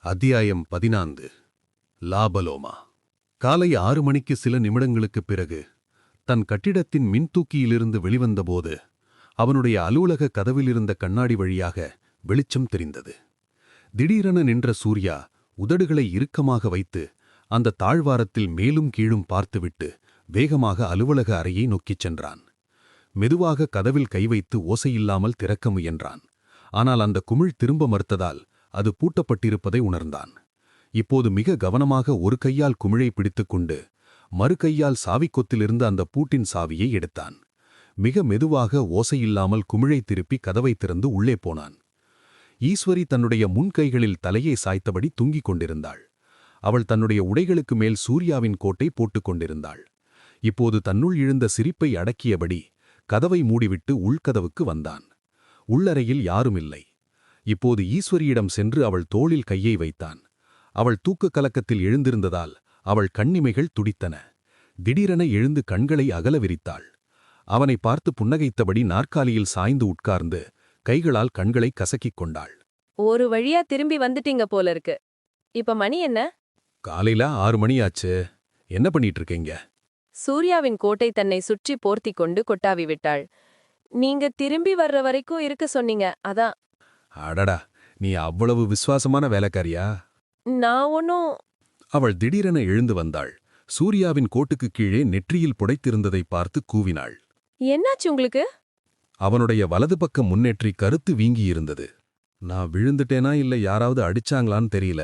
அத்தியாயம் 14. லாபலோமா. காலை 6 மணிக்கு சில நிமிடங்களுக்குப் பிறகு தன் கட்டிடத்தின் மின்தூக்கியிலிருந்து வெளிவந்தபோது அவனுடைய அலுவலக கதவிலிருந்த கண்ணாடி வழியாக வெளிச்சம் தெரிந்தது. திடீரென நின்ற சூர்யா உதடுகளை இறுக்கமாக வைத்து அந்த தாழ்வாரத்தில் மேலும் கீழும் பார்த்துவிட்டு வேகமாக அலுவலக அறையை நோக்கிச் சென்றான். மெதுவாக கதவில் கை வைத்து ஓசையில்லாமல் திறக்க முயன்றான். ஆனால் அந்த குமிழ் திரும்ப மறுத்ததால் அது பூட்டப்பட்டிருப்பதை உணர்ந்தான். இப்போது மிக கவனமாக ஒரு கையால் குமிழை பிடித்துக்கொண்டு மறு கையால் சாவிக்கொத்திலிருந்து அந்த பூட்டின் சாவியை எடுத்தான். மிக மெதுவாக ஓசையில்லாமல் குமிழை திருப்பி கதவை திறந்து உள்ளே போனான். ஈஸ்வரி தன்னுடைய முன்கைகளில் தலையை சாய்த்தபடி தூங்கிக் கொண்டிருந்தாள். அவள் தன்னுடைய உடைகளுக்கு மேல் சூர்யாவின் கோட்டை போட்டுக் கொண்டிருந்தாள். இப்போது தன்னுள் எழுந்த சிரிப்பை அடக்கியபடி கதவை மூடிவிட்டு உள்கதவுக்கு வந்தான். உள்ளறையில் யாருமில்லை. இப்போது ஈஸ்வரியிடம் சென்று அவள் தோளில் கையை வைத்தான். அவள் தூக்க கலக்கத்தில் எழுந்திருந்ததால் அவள் கண்ணிமைகள் துடித்தன. திடீரென எழுந்து கண்களை அகல விரித்தாள். அவனை பார்த்து புன்னகைத்தபடி நாற்காலியில் சாய்ந்து உட்கார்ந்து கைகளால் கண்களை கசக்கிக் கொண்டாள். ஒரு வழியா திரும்பி வந்துட்டீங்க போல இருக்கு. இப்ப மணி என்ன? காலையில 6 மணி ஆச்சு. என்ன பண்ணிட்டு இருக்கீங்க? சூர்யாவின் கோட்டை தன்னை சுற்றி போர்த்திக் கொண்டு கொட்டாவி விட்டாள். நீங்க திரும்பி வர்ற வரைக்கும் இருக்க சொன்னீங்க, அதான். அடடா, நீ அவ்வளவு விசுவாசமான வேலைக்காரியா? நான் ஒன்னும். அவள் திடீரென எழுந்து வந்தாள். சூர்யாவின் கோட்டுக்கு கீழே நெற்றியில் புடைத்திருந்ததை பார்த்து கூவினாள். என்னாச்சு உங்களுக்கு? அவனுடைய வலது பக்கம் முன்னேற்றி கருத்து வீங்கியிருந்தது. நான் விழுந்துட்டேனா இல்ல யாராவது அடிச்சாங்களான்னு தெரியல.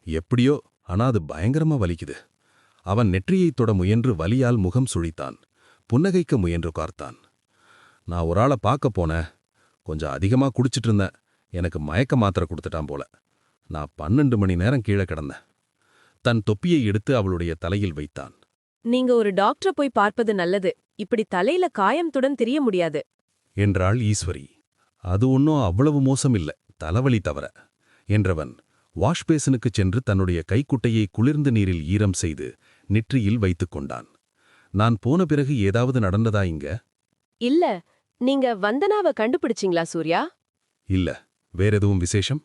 எப்படியோ, ஆனா அது பயங்கரமா வலிக்குது. அவன் நெற்றியைத் தொட முயன்று வலியால் முகம் சுழித்தான். புன்னகைக்க முயன்று பார்த்தான். நான் ஒரு ஆளை பார்க்க போனேன். கொஞ்சம் அதிகமா குடிச்சிட்டு இருந்தேன். எனக்கு மயக்க மாத்திரை கொடுத்துட்டான் போல. நான் 12 மணி நேரம் கீழே கிடந்தேன். தன் தொப்பியை எடுத்து அவளுடைய தலையில் வைத்தான். நீங்க ஒரு டாக்டரை போய் பார்ப்பது நல்லது. இப்படி தலையில காயத்துடன் தெரிய முடியாது என்றாள் ஈஸ்வரி. அது ஒன்னும் அவ்வளவு மோசமில்ல, தலைவலி தவிர என்றவன் வாஷ்பேசனுக்குச் சென்று தன்னுடைய கைக்குட்டையை குளிர்ந்த நீரில் ஈரம் செய்து நெற்றியில் வைத்துக் கொண்டான். நான் போன பிறகு ஏதாவது நடந்ததா இங்க? இல்ல. நீங்க வந்தனாவை கண்டுபிடிச்சிங்களா சூர்யா? இல்ல. வேறெதுவும் விசேஷம்?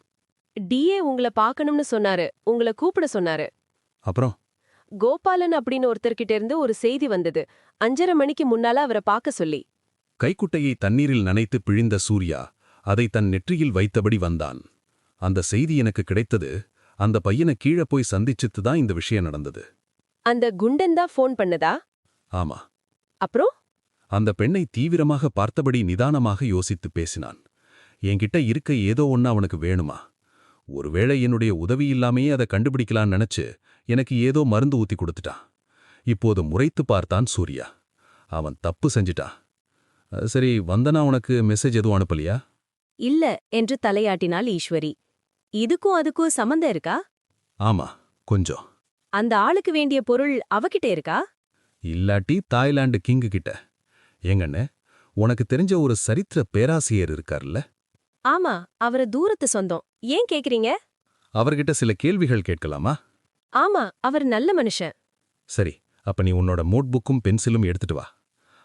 டிஏ உங்களை பார்க்கணும்னு சொன்னாரு. உங்களை கூப்பிட சொன்னாரு. அப்புறம்? கோபாலன் அப்படின்னு ஒருத்தர்கிட்ட இருந்து ஒரு செய்தி வந்தது. 5:30 மணிக்கு முன்னால அவரை பார்க்க சொல்லி. கைக்குட்டையை தண்ணீரில் நனைத்து பிழிந்த சூர்யா அதை தன் நெற்றியில் வைத்தபடி வந்தான். அந்த செய்தி எனக்கு கிடைத்தது. அந்த பையனை கீழே போய் சந்திச்சுத்துதான் இந்த விஷயம் நடந்தது. அந்த குண்டன் தான் ஃபோன் பண்ணதா? ஆமா. அப்புறம்? அந்த பெண்ணை தீவிரமாக பார்த்தபடி நிதானமாக யோசித்து பேசினான். என்கிட்ட இருக்க ஏதோ ஒண்ணு அவனுக்கு வேணுமா? ஒருவேளை என்னுடைய உதவி இல்லாமையே அதை கண்டுபிடிக்கலான்னு நினைச்சு எனக்கு ஏதோ மருந்து ஊத்தி கொடுத்துட்டான். இப்போது முறைத்து பார்த்தான் சூர்யா. அவன் தப்பு செஞ்சிட்டான். சரி, வந்தனா உனக்கு மெசேஜ் எதுவும் அனுப்பலையா? இல்ல என்று தலையாட்டினாள் ஈஸ்வரி. இதுக்கும் அதுக்கும் சம்பந்தம் இருக்கா? ஆமா, கொஞ்சம். அந்த ஆளுக்கு வேண்டிய பொருள் அவகிட்ட இருக்கா? இல்லாட்டி தாய்லாந்து கிங்கு கிட்ட. ஏங்கண்ணே, உனக்கு தெரிஞ்ச ஒரு சரித்திர பேராசிரியர் இருக்கார்ல? ஆமா, அவர தூரத்து சொந்தம். ஏன் கேக்குறீங்க? அவர்கிட்ட சில கேள்விகள் கேட்கலாமா? ஆமா, அவர் நல்ல மனுஷன். சரி, அப்ப நீ உன்னோட நோட்புக்கும் பென்சிலும் எடுத்துட்டு வா.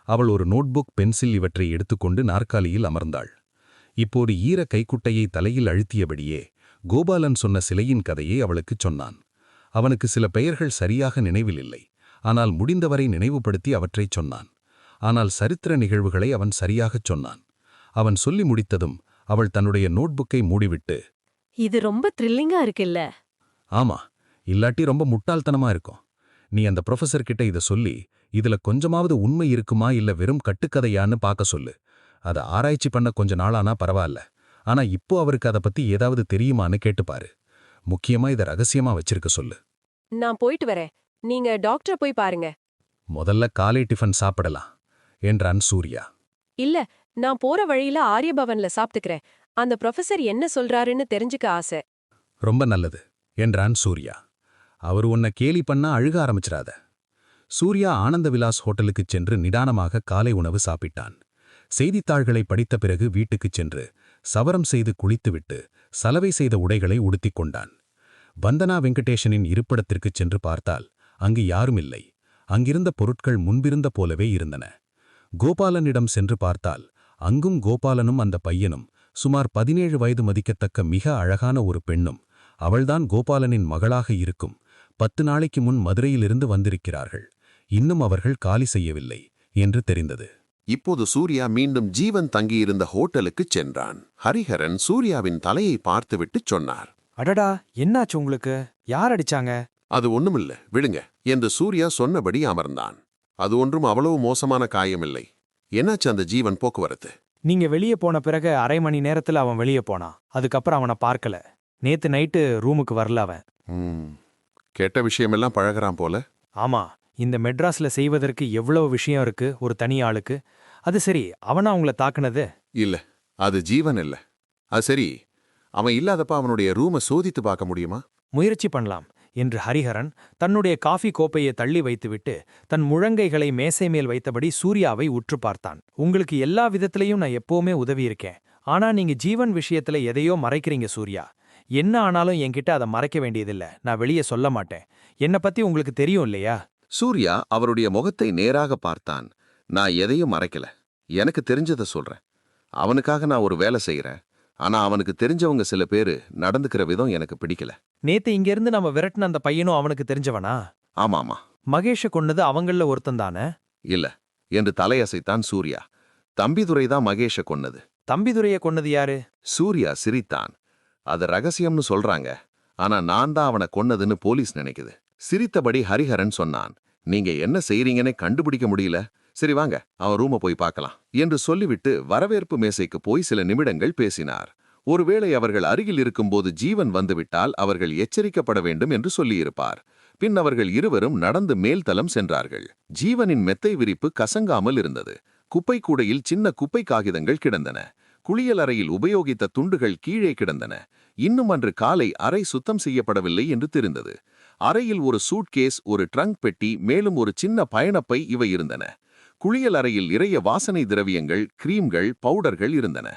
அவள் ஒரு நோட்புக், பென்சில் இவற்றை எடுத்துக்கொண்டு நாற்காலியில் அமர்ந்தாள். இப்போது ஈர கைக்குட்டையை தலையில் அழுத்தியபடியே கோபாலன் சொன்ன சிலையின் கதையை அவளுக்குச் சொன்னான். அவனுக்கு சில பெயர்கள் சரியாக நினைவில் இல்லை. ஆனால் முடிந்தவரை நினைவுபடுத்தி அவற்றைச் சொன்னான். ஆனால் சரித்திர நிகழ்வுகளை அவன் சரியாகச் சொன்னான். அவன் சொல்லி முடித்ததும் அவள் தன்னுடைய நோட்புக்கை மூடிவிட்டு, இது ரொம்ப த்ரில்லிங்கா இருக்குல்ல? ஆமா, இல்லாட்டி ரொம்ப முட்டாள்தனமா இருக்கும். நீ அந்த ப்ரொஃபசர் கிட்ட இத சொல்லி இதுல கொஞ்சமாவது உண்மை இருக்குமா இல்ல வெறும் கட்டுக்கதையான்னு பார்க்க சொல்லு. அதை ஆராய்ச்சி பண்ண கொஞ்ச நாளானா பரவாயில்ல. ஆனா இப்போ அவருக்கு அதை பத்தி ஏதாவது தெரியுமான்னு கேட்டுப்பாரு. முக்கியமா இதை ரகசியமா வச்சிருக்க சொல்லு. நான் போயிட்டு வரேன். நீங்க டாக்டரை போய் பாருங்க. முதல்ல காலை டிஃபன் சாப்பிடலாம் என்றான் சூர்யா. இல்ல, நான் போற வழியில ஆரியபவன்ல சாப்பிட்டுக்கிறேன். அந்த ப்ரொஃபசர் என்ன சொல்றாருன்னு தெரிஞ்சுக்க ஆசை. ரொம்ப நல்லது என்றான் சூர்யா. அவர் உன்னை கேலி பண்ணா அழுக ஆரம்பிச்சிராத. சூர்யா ஆனந்த விலாஸ் ஹோட்டலுக்குச் சென்று நிதானமாக காலை உணவு சாப்பிட்டான். செய்தித்தாள்களை படித்த பிறகு வீட்டுக்குச் சென்று சவரம் செய்து குளித்துவிட்டு சலவை செய்த உடைகளை உடுத்திக் கொண்டான். வந்தனா வெங்கடேஷனின் இருப்பிடத்திற்குச் சென்று பார்த்தால் அங்கு யாருமில்லை. அங்கிருந்த பொருட்கள் முன்பிருந்த போலவே இருந்தன. கோபாலனிடம் சென்று பார்த்தால் அங்கும் கோபாலனும் அந்த பையனும் சுமார் 17 வயது மதிக்கத்தக்க மிக அழகான ஒரு பெண்ணும் அவள்தான் கோபாலனின் மகளாக இருக்கும். 10 நாளைக்கு முன் மதுரையிலிருந்து வந்திருக்கிறார்கள். இன்னும் அவர்கள் காலி செய்யவில்லை என்று தெரிந்தது. இப்போது சூர்யா மீண்டும் ஜீவன் தங்கியிருந்த ஹோட்டலுக்குச் சென்றான். ஹரிஹரன் சூர்யாவின் தலையை பார்த்துவிட்டுச் சொன்னார். அடடா, என்னாச்சு உங்களுக்கு? யார் அடிச்சாங்க? அது ஒண்ணுமில்ல, விடுங்க என்று சூர்யா சொன்னபடி அமர்ந்தான். அது ஒன்றும் அவ்வளவு மோசமான காயமில்லை. என்னாச்சு அந்த ஜீவன் போக்குவரத்து? நீங்க வெளியே போன பிறகு அரை மணி நேரத்துல அவன் வெளியே போனான். அதுக்கப்புறம் அவனை பார்க்கல. நேத்து நைட்டு ரூமுக்கு வரல அவன். கெட்ட விஷயமெல்லாம் பழகுறான் போல. ஆமா, இந்த மெட்ராஸ்ல செய்வதற்கு எவ்வளவு விஷயம் இருக்கு ஒரு தனி ஆளுக்கு. அது சரி, அவனா உங்களை தாக்குனது? இல்ல, அது ஜீவன் இல்ல. அது சரி, அவன் இல்லாதப்ப அவனுடைய ரூமை சோதித்து பார்க்க முடியுமா? முயற்சி பண்ணலாம் என்று ஹரிஹரன் தன்னுடைய காஃபி கோப்பையை தள்ளி வைத்துவிட்டு தன் முழங்கைகளை மேசை மேல் வைத்தபடி சூர்யாவை உற்று பார்த்தான். உங்களுக்கு எல்லா விதத்திலையும் நான் எப்பவுமே உதவி இருக்கேன். ஆனா நீங்க ஜீவன் விஷயத்துல எதையோ மறைக்கிறீங்க சூர்யா. என்ன ஆனாலும் என்கிட்ட அதை மறைக்க வேண்டியதில்ல. நான் வெளியே சொல்ல மாட்டேன். என்னை பத்தி உங்களுக்கு தெரியும் இல்லையா? சூர்யா அவருடைய முகத்தை நேராக பார்த்தான். நான் எதையும் மறைக்கல. எனக்கு தெரிஞ்சதை சொல்றேன். அவனுக்காக நான் ஒரு வேலை செய்யறேன். ஆனா அவனுக்கு தெரிஞ்சவங்க சில பேரு நடந்துக்கிற விதம் எனக்கு பிடிக்கல. நேத்து இங்கிருந்து நம்ம விரட்டின அந்த பையனும் அவனுக்கு தெரிஞ்சவனா? ஆமாமா. மகேஷ கொன்னது அவங்கள ஒருத்தந்தானே? இல்ல என்று தலையசைத்தான் சூர்யா. தம்பிதுரை தான் மகேஷ கொன்னது. தம்பிதுரைய கொன்னது யாரு? சூர்யா சிரித்தான். அது ரகசியம்னு சொல்றாங்க. ஆனா நான் தான் அவனை கொன்னதுன்னு போலீஸ் நினைக்குது. சிரித்தபடி ஹரிஹரன் சொன்னான். நீங்க என்ன செய்றீங்கன்னு கண்டுபிடிக்க முடியல. சரி வாங்க, அவன் ரூமை போய் பார்க்கலாம் என்று சொல்லிவிட்டு வரவேற்பு மேசைக்கு போய் சில நிமிடங்கள் பேசினார். ஒருவேளை அவர்கள் அருகில் இருக்கும்போது ஜீவன் வந்துவிட்டால் அவர்கள் எச்சரிக்கப்பட வேண்டும் என்று சொல்லியிருப்பார். பின் அவர்கள் இருவரும் நடந்து மேல்தளம் சென்றார்கள். ஜீவனின் மெத்தை விரிப்பு கசங்காமல் இருந்தது. குப்பை கூடையில் சின்ன குப்பை காகிதங்கள் கிடந்தன. குளியலறையில் உபயோகித்த துண்டுகள் கீழே கிடந்தன. இன்னும் அன்று காலை அறை சுத்தம் செய்யப்படவில்லை என்று தெரிந்தது. அறையில் ஒரு சூட்கேஸ், ஒரு ட்ரங்க் பெட்டி, மேலும் ஒரு சின்ன பயணப்பை இவை இருந்தன. குளியல் அறையில் நிறைய வாசனை திரவியங்கள், கிரீம்கள், பவுடர்கள் இருந்தன.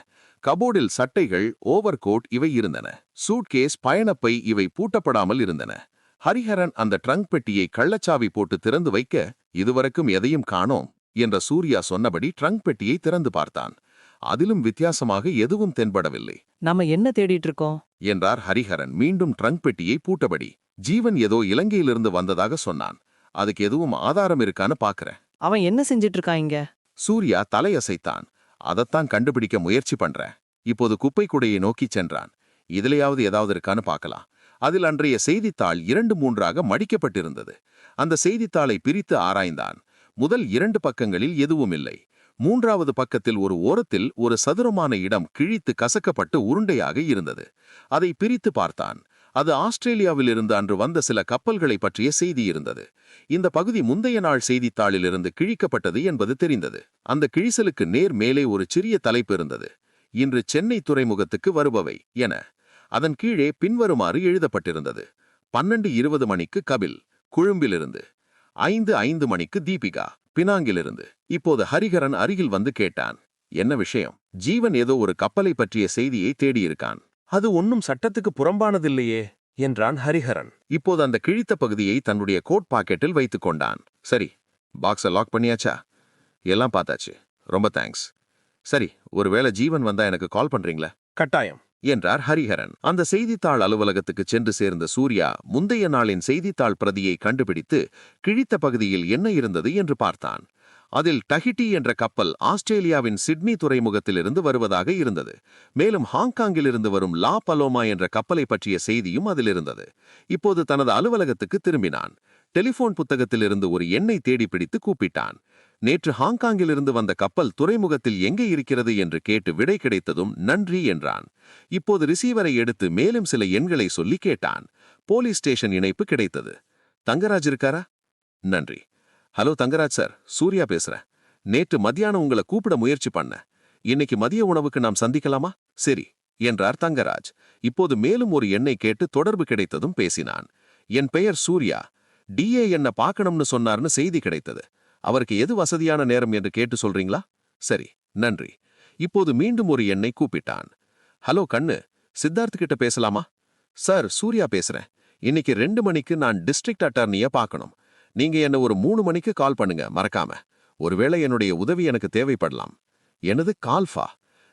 கபோர்டில் சட்டைகள், ஓவர் கோட் இவை இருந்தன. சூட்கேஸ், பயணப்பை இவை பூட்டப்படாமல் இருந்தன. ஹரிஹரன் அந்த ட்ரங்க் பெட்டியை கள்ளச்சாவி போட்டு திறந்து வைக்க, இதுவரைக்கும் எதையும் காணோம் என்ற சூர்யா சொன்னபடி ட்ரங்க் பெட்டியை திறந்து பார்த்தான். அதிலும் வித்தியாசமாக எதுவும் தென்படவில்லை. நாம என்ன தேடிட்டு இருக்கோம் என்றார் ஹரிஹரன் மீண்டும் ட்ரங்க் பெட்டியை பூட்டபடி. ஜீவன் ஏதோ இலங்கையிலிருந்து வந்ததாக சொன்னான். அதுக்கு எதுவும் ஆதாரம் இருக்கான்னு பாக்குறேன். அவன் என்ன செஞ்சிட்டு இருக்கான் இங்க? சூர்யா தலையசைத்தான். அதைத்தான் கண்டுபிடிக்க முயற்சி பண்றேன். இப்போது குப்பை கூடையை நோக்கிச் சென்றான். இதுலயாவது ஏதாவது இருக்கான்னு பார்க்கலாம். அதில் அன்றைய செய்தித்தாள் 2-3ஆக மடிக்கப்பட்டிருந்தது. அந்த செய்தித்தாளை பிரித்து ஆராய்ந்தான். முதல் 2 பக்கங்களில் எதுவும் இல்லை. 3வது பக்கத்தில் ஒரு ஓரத்தில் ஒரு சதுரமான இடம் கிழித்து கசக்கப்பட்டு உருண்டையாக இருந்தது. அதை பிரித்து பார்த்தான். அது ஆஸ்திரேலியாவிலிருந்து அன்று வந்த சில கப்பல்களை பற்றிய செய்தி இருந்தது. இந்த பகுதி முந்தைய நாள் செய்தித்தாளிலிருந்து கிழிக்கப்பட்டது என்பது தெரிந்தது. அந்த கிழிசலுக்கு நேர் மேலே ஒரு சிறிய தலைப்பு இருந்தது. இன்று சென்னை துறைமுகத்துக்கு வருபவை என. அதன் கீழே பின்வருமாறு எழுதப்பட்டிருந்தது. 12:20 மணிக்கு கபில், கொழும்பிலிருந்து. 5:05 மணிக்கு தீபிகா, பினாங்கிலிருந்து. இப்போது ஹரிஹரன் அருகில் வந்து கேட்டான். என்ன விஷயம்? ஜீவன் ஏதோ ஒரு கப்பலை பற்றிய செய்தியை தேடியிருக்கான். அது ஒன்னும் சட்டத்துக்கு புறம்பானதில்லையே என்றான் ஹரிஹரன். இப்போது அந்த கிழித்த பகுதியை தன்னுடைய கோட் பாக்கெட்டில் வைத்துக் கொண்டான். சரி, பாக்ஸை லாக் பண்ணியாச்சா? எல்லாம் பார்த்தாச்சு. ரொம்ப தேங்க்ஸ். சரி, ஒருவேளை ஜீவன் வந்தா எனக்கு கால் பண்றீங்களா? கட்டாயம் என்றார் ஹரிஹரன். அந்த செய்தித்தாள் அலுவலகத்துக்கு சென்று சேர்ந்த சூர்யா முந்தைய நாளின் செய்தித்தாள் பிரதியை கண்டுபிடித்து கிழித்த பகுதியில் என்ன இருந்தது என்று பார்த்தான். அதில் டஹிட்டி என்ற கப்பல் ஆஸ்திரேலியாவின் சிட்னி துறைமுகத்திலிருந்து வருவதாக இருந்தது. மேலும் ஹாங்காங்கிலிருந்து வரும் லா பலோமா என்ற கப்பலை பற்றிய செய்தியும் அதில் இருந்தது. இப்போது தனது அலுவலகத்துக்கு திரும்பினான். டெலிபோன் புத்தகத்திலிருந்து ஒரு எண்ணை தேடி பிடித்து கூப்பிட்டான். நேற்று ஹாங்காங்கிலிருந்து வந்த கப்பல் துறைமுகத்தில் எங்கே இருக்கிறது என்று கேட்டு விடை கிடைத்ததும் நன்றி என்றான். இப்போது ரிசீவரை எடுத்து மேலும் சில எண்களை சொல்லி கேட்டான். போலீஸ் ஸ்டேஷன் இணைப்பு கிடைத்தது. தங்கராஜ் இருக்காரா? நன்றி. ஹலோ தங்கராஜ் சார், சூர்யா பேசுறேன். நேற்று மத்தியானம் உங்களை கூப்பிட முயற்சி பண்ண. இன்னைக்கு மதிய உணவுக்கு நாம் சந்திக்கலாமா? சரி என்றார் தங்கராஜ். இப்போது மேலும் ஒரு எண்ணை கேட்டு தொடர்பு கிடைத்ததும் பேசினான். என் பெயர் சூர்யா. டிஏ என்ன பார்க்கணும்னு சொன்னார்னு செய்தி கிடைத்தது. அவருக்கு எது வசதியான நேரம் என்று கேட்டு சொல்றீங்களா? சரி, நன்றி. இப்போது மீண்டும் ஒரு எண்ணை கூப்பிட்டான். ஹலோ கண்ணு, சித்தார்த் கிட்ட பேசலாமா? சார், சூர்யா பேசுறேன். இன்னைக்கு 2 மணிக்கு நான் டிஸ்ட்ரிக்ட் அட்டார்னிய பார்க்கணும். நீங்க என்ன ஒரு 3 மணிக்கு கால் பண்ணுங்க, மறக்காம. ஒருவேளை என்னுடைய உதவி எனக்கு தேவைப்படலாம். எனது கால்ஃபா?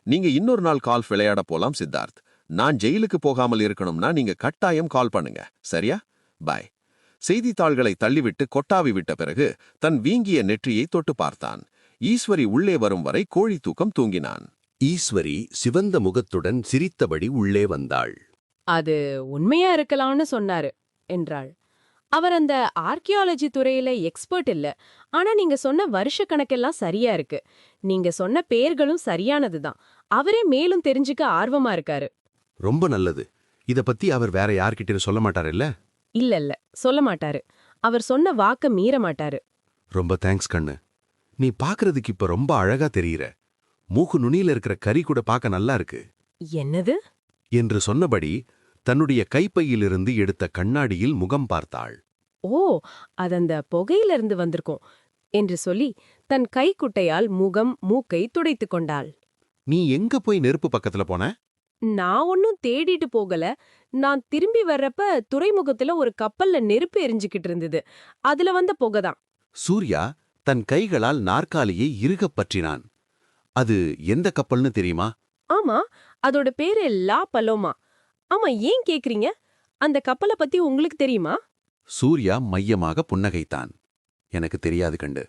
நீங்க இன்னொரு நாள் கால்ஃப் விளையாட போலாம் சித்தார்த். நான் ஜெயிலுக்கு போகாமல் இருக்கணும்னா நீங்க கட்டாயம் கால் பண்ணுங்க, சரியா? பாய். செய்தித்தாள்களை தள்ளிவிட்டு கொட்டாவி விட்ட பிறகு தன் வீங்கிய நெற்றியை தொட்டு பார்த்தான். ஈஸ்வரி உள்ளே வரும் வரை கோழி தூக்கம் தூங்கினான். ஈஸ்வரி சிவந்த முகத்துடன் சிரித்தபடி உள்ளே வந்தாள். அது உண்மையா இருக்கலாம்னு சொன்னாரு என்றாள். அவர் அந்த ஆர்கியாலஜி துறையில எக்ஸ்பர்ட் இல்ல. ஆனா நீங்க சொன்ன வருஷ கணக்கெல்லாம் சரியா இருக்கு. நீங்க சொன்ன பேர்களும் சரியானதுதான். அவரே மேலும் தெரிஞ்சுக்க ஆர்வமா இருக்காரு. ரொம்ப நல்லது. இத பத்தி அவர் வேற யார்கிட்டயும் சொல்ல மாட்டாருல்ல? இல்ல சொல்ல மாட்டாரு. அவர் சொன்ன வாக்க மீற மாட்டாரு. ரொம்ப தேங்க்ஸ் கண்ணு. நீ பாக்குறதுக்கு இப்ப ரொம்ப அழகா தெரியுற. மூக்கு நுனியில இருக்கிற கறி கூட பார்க்க நல்லா இருக்கு என்னது என்று சொன்னபடி தன்னுடைய கைப்பையிலிருந்து எடுத்த கண்ணாடியில் முகம் பார்த்தாள். ஓ, அதந்த புகையிலிருந்து வந்திருக்கும் என்று சொல்லி தன் கைக்குட்டையால் முகம் மூக்கை துடைத்துக் கொண்டாள். நீ எங்க போய் நெருப்பு பக்கத்துல போன? நான் ஒன்னும் தேடிட்டு போகல. நான் திரும்பி வர்றப்ப துறைமுகத்துல ஒரு கப்பல்ல நெருப்பு எரிஞ்சுக்கிட்டு இருந்தது. அதுல வந்த புகைதான். சூர்யா தன் கைகளால் நாற்காலியை இறுகப் பற்றினான். அது எந்த கப்பல்னு தெரியுமா? ஆமா, அதோட பேரு லா பலோமா. ஆமா, ஏன் கேக்குறீங்க? அந்த கப்பலை பத்தி உங்களுக்கு தெரியுமா? சூர்யா மையமாக புன்னகைத்தான். எனக்கு தெரியாது கண்டு.